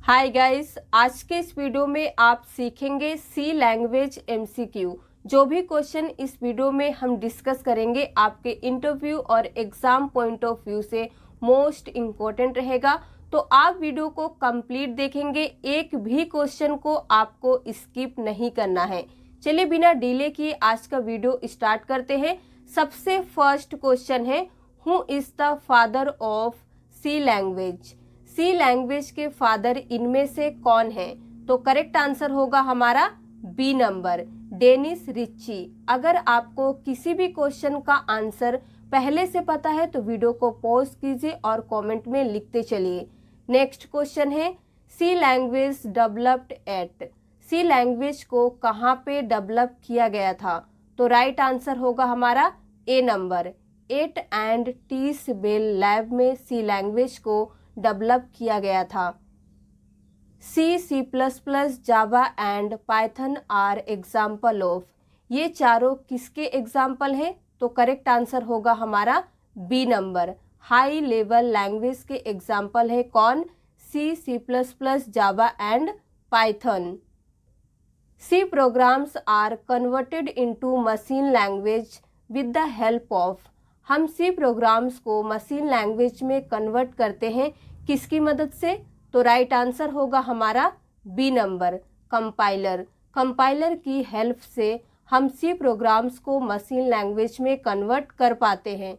Hi guys, आज के इस वीडियो में आप सीखेंगे सी लैंग्वेज एमसीक्यू। जो भी क्वेश्चन इस वीडियो में हम डिस्कस करेंगे आपके इंटरव्यू और एग्जाम पॉइंट ऑफ व्यू से मोस्ट इम्पोर्टेंट रहेगा। तो आप वीडियो को कंप्लीट देखेंगे, एक भी क्वेश्चन को आपको स्किप नहीं करना है। चलिए बिना डिले किए आज का वीडियो स्टार्ट करते हैं। सबसे फर्स्ट क्वेश्चन है, who is the father of C language. C language के फादर इनमें से कौन है? तो करेक्ट आंसर होगा हमारा बी नंबर, डेनिस रिच्ची। अगर आपको किसी भी क्वेश्चन का आंसर पहले से पता है तो वीडियो को पॉज कीजिए और कमेंट में लिखते चलिए। नेक्स्ट क्वेश्चन है, C language developed at. C language को कहाँ पे डेवलप किया गया था? तो राइट आंसर होगा हमारा A number, at and T's bell lab में सी लैंग्वेज को डेवलप किया गया था। C, C plus plus, Java and Python are example of. ये चारों किसके एग्जाम्पल हैं? तो करेक्ट आंसर होगा हमारा B number, high level language के एग्जाम्पल है कौन? C, C plus plus, Java and Python. C programs are converted into machine language with the help of. हम सी प्रोग्राम्स को मशीन लैंग्वेज में कन्वर्ट करते हैं किसकी मदद से? तो राइट आंसर होगा हमारा बी नंबर, कंपाइलर। कंपाइलर की हेल्प से हम सी प्रोग्राम्स को मशीन लैंग्वेज में कन्वर्ट कर पाते हैं।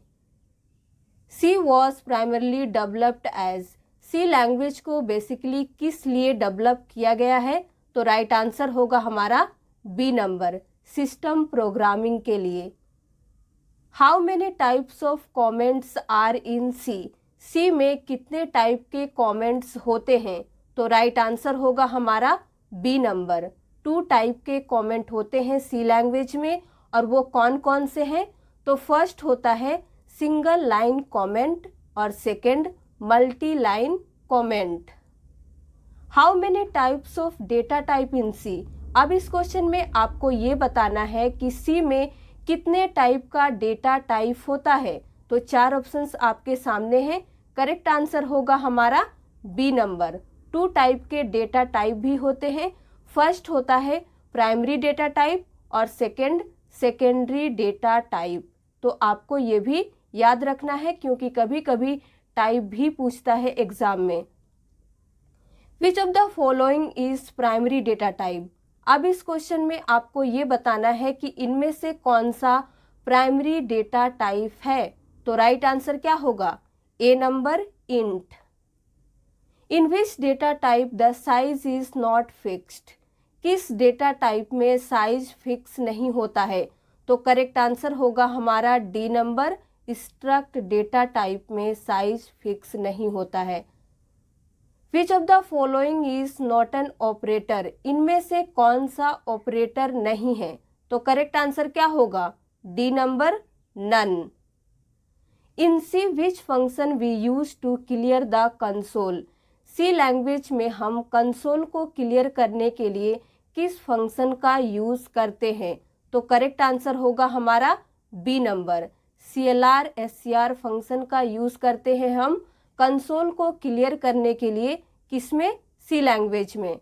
C was primarily developed as. C language को बेसिकली किस लिए डेवलप किया गया है? तो राइट आंसर होगा हमारा बी नंबर, सिस्टम प्रोग्रामिंग के लिए। How many types of comments are in C. C में कितने टाइप के कमेंट्स होते हैं? तो राइट आंसर होगा हमारा बी नंबर, 2 टाइप के कमेंट होते हैं सी लैंग्वेज में। और वो कौन कौन से हैं? तो फर्स्ट होता है सिंगल लाइन कमेंट और second multi line comment. How many types of data type in C. अब इस क्वेश्चन में आपको ये बताना है कि सी में कितने टाइप का डेटा टाइप होता है। तो 4 ऑप्शंस आपके सामने हैं। करेक्ट आंसर होगा हमारा बी नंबर, 2 टाइप के डेटा टाइप भी होते हैं। फर्स्ट होता है प्राइमरी डेटा टाइप और सेकंड सेकेंडरी डेटा टाइप। तो आपको ये भी याद रखना है क्योंकि कभी कभी टाइप भी पूछता है एग्जाम में। विच of the following is primary data type. अब इस क्वेश्चन में आपको ये बताना है कि इनमें से कौन सा प्राइमरी डेटा टाइप है। तो राइट आंसर क्या होगा? A number, int. In which data type the size is not fixed. किस डेटा टाइप में साइज फिक्स नहीं होता है? तो करेक्ट आंसर होगा हमारा D number, struct data type में साइज फिक्स नहीं होता है। Which of the following is not an operator. इनमें से कौन सा ऑपरेटर नहीं है? तो करेक्ट आंसर क्या होगा? D number, none. In C which function we use to clear the console. C language में हम कंसोल को क्लियर करने के लिए किस फंक्शन का यूज करते हैं? तो करेक्ट आंसर होगा हमारा B number, CLR SCR function का यूज करते हैं हम कंसोल को क्लियर करने के लिए। किसमें? सी लैंग्वेज में।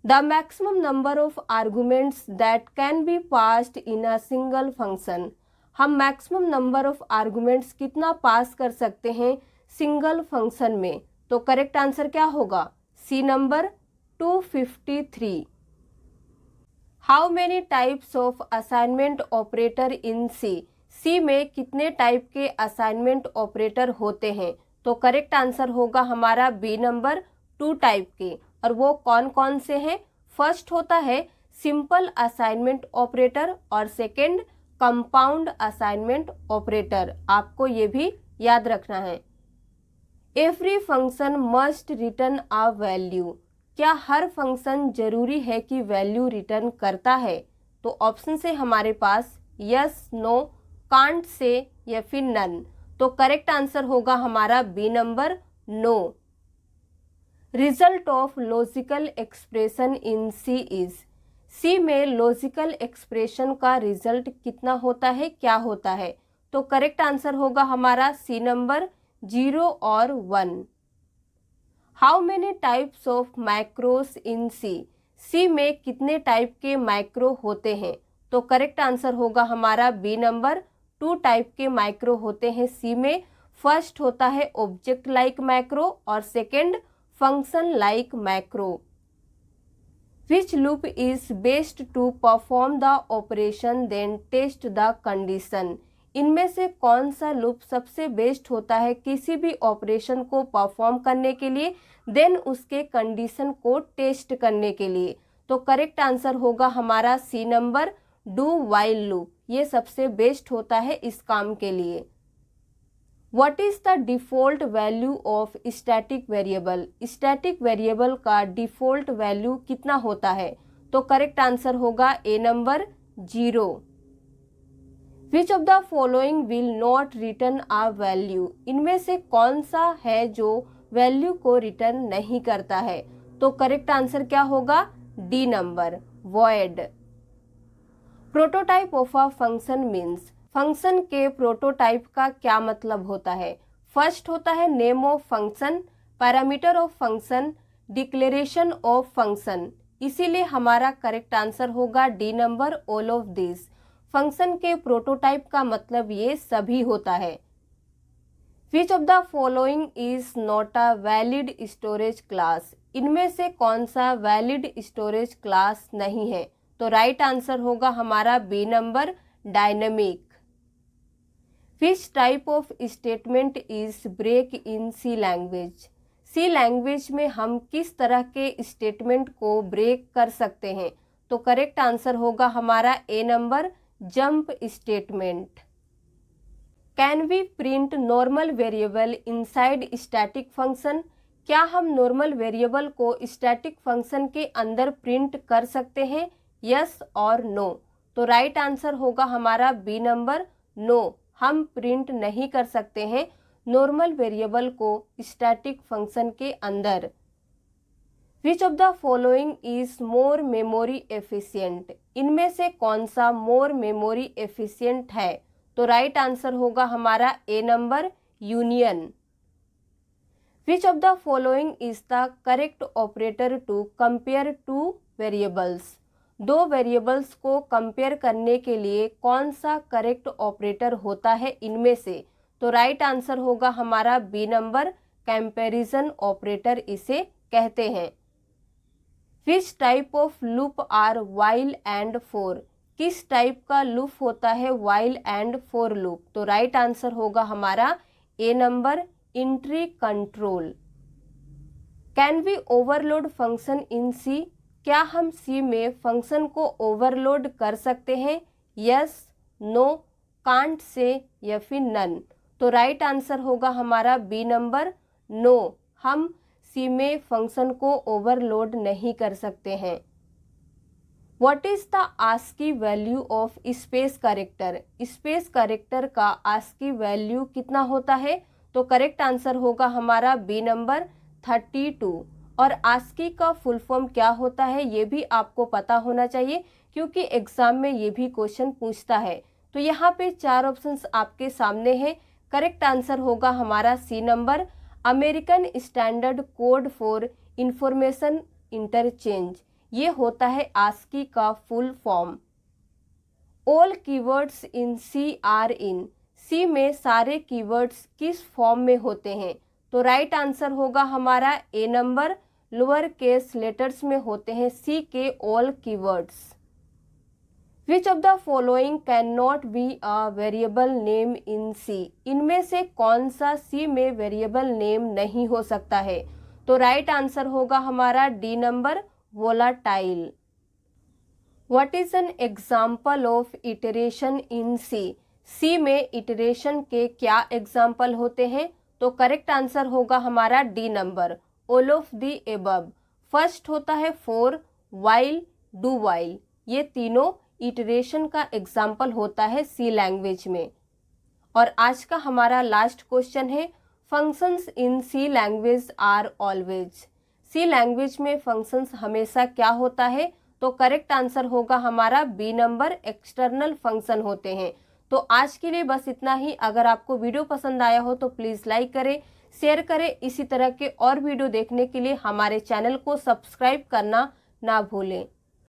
The maximum number of arguments that can be passed in a single function. हम मैक्सिमम नंबर ऑफ आर्गुमेंट्स कितना पास कर सकते हैं सिंगल फंक्शन में? तो करेक्ट आंसर क्या होगा? C number, 253। How many types of assignment operator in C. C में कितने टाइप के असाइनमेंट ऑपरेटर होते हैं? तो करेक्ट आंसर होगा हमारा बी नंबर, 2 टाइप के। और वो कौन कौन से हैं? फर्स्ट होता है सिंपल असाइनमेंट ऑपरेटर और सेकंड कंपाउंड असाइनमेंट ऑपरेटर। आपको ये भी याद रखना है। Every function must return a value. क्या हर फंक्शन जरूरी है कि वैल्यू रिटर्न करता है? तो ऑप्शन से हमारे पास यस, नो, कांट से या फिर नन। तो करेक्ट आंसर होगा हमारा B number, no. Result of logical expression in C is. C में लॉजिकल एक्सप्रेशन का रिजल्ट कितना होता है, क्या होता है? तो करेक्ट आंसर होगा हमारा सी नंबर, 0 और 1। How many types of macros in C, C में कितने टाइप के मैक्रो होते हैं? तो करेक्ट आंसर होगा हमारा बी नंबर, 2 टाइप के मैक्रो होते हैं सी में। फर्स्ट होता है ऑब्जेक्ट लाइक मैक्रो और second function like macro. Which loop is best to perform the operation then test the condition, इनमें से कौन सा लूप सबसे बेस्ट होता है किसी भी ऑपरेशन को परफॉर्म करने के लिए देन उसके कंडीशन को टेस्ट करने के लिए? तो करेक्ट आंसर होगा हमारा C number, do while loop. ये सबसे बेस्ट होता है इस काम के लिए। What is the default value of static variable, static variable का डिफॉल्ट वैल्यू कितना होता है? तो करेक्ट आंसर होगा A number, 0। Which of the following will not return a value, इनमें से कौन सा है जो वैल्यू को रिटर्न नहीं करता है? तो करेक्ट आंसर क्या होगा? D number, void. Prototype of a function means, function के प्रोटोटाइप का क्या मतलब होता है? फर्स्ट होता है name of function, parameter of function, declaration of function. इसीलिए हमारा करेक्ट आंसर होगा D number, all of this. Function के प्रोटोटाइप का मतलब ये सभी होता है। Which of the following is not a valid storage class, इनमें से कौन सा वैलिड स्टोरेज क्लास नहीं है? तो राइट आंसर होगा हमारा B number, dynamic. Which type of statement is break in C language, C language में हम किस तरह के स्टेटमेंट को ब्रेक कर सकते हैं? तो करेक्ट आंसर होगा हमारा A number, jump statement. Can we print normal variable inside static function, क्या हम नॉर्मल वेरिएबल को स्टैटिक फंक्शन के अंदर प्रिंट कर सकते हैं? यस और नो। तो राइट आंसर होगा हमारा बी नंबर, नो, हम प्रिंट नहीं कर सकते हैं नॉर्मल वेरिएबल को स्टैटिक फंक्शन के अंदर। विच of the following is more memory efficient, इनमें से कौन सा मोर मेमोरी एफिशिएंट है? तो राइट आंसर होगा हमारा A number, union. Which of the following is the correct operator to compare two variables, दो वेरिएबल्स को कंपेयर करने के लिए कौन सा करेक्ट ऑपरेटर होता है इनमें से? तो राइट आंसर होगा हमारा बी नंबर, कंपैरिजन ऑपरेटर इसे कहते हैं। Which type of loop are while and for, किस टाइप का लूप होता है वाइल एंड फोर लूप? तो राइट आंसर होगा हमारा A number, entry control. Can we overload function in C, क्या हम सी में फंक्शन को ओवरलोड कर सकते हैं? यस, नो, कांट से या फिर नन। तो राइट आंसर होगा हमारा बी नंबर, नो, हम सी में फंक्शन को ओवरलोड नहीं कर सकते हैं। What is the ASCII value of space character, space character का आस्की वैल्यू कितना होता है? तो करेक्ट आंसर होगा हमारा बी नंबर, 32। और आस्की का फुल फॉर्म क्या होता है ये भी आपको पता होना चाहिए क्योंकि एग्जाम में ये भी क्वेश्चन पूछता है। तो यहाँ पे 4 ऑप्शंस आपके सामने हैं। करेक्ट आंसर होगा हमारा C number, American standard code for information interchange, ये होता है आस्की का full form. All keywords in C are in, C में सारे कीवर्ड्स किस फॉर्म में होते हैं? तो राइट आंसर होगा हमारा A number, lower case letters में होते हैं सी के all keywords. Which of the following can not be a variable name in C, इनमें से कौन सा सी में वेरिएबल नेम नहीं हो सकता है? तो राइट आंसर होगा हमारा D number, volatile. What is an example of iteration in C, C में इटरेशन के क्या एग्जाम्पल होते हैं? तो करेक्ट आंसर होगा हमारा D number, all of the above. First होता है फॉर, वाइल, डू वाइल, ये तीनों इटरेशन का एग्जाम्पल होता है सी लैंग्वेज में। और आज का हमारा लास्ट क्वेश्चन है, functions in C language are always, C language में फंक्शंस हमेशा क्या होता है? तो करेक्ट आंसर होगा हमारा बी नंबर, एक्सटर्नल फंक्शन होते हैं। तो आज के लिए बस इतना ही। अगर आपको वीडियो पसंद आया हो तो प्लीज़ लाइक करें, शेयर करें। इसी तरह के और वीडियो देखने के लिए हमारे चैनल को सब्सक्राइब करना ना भूलें।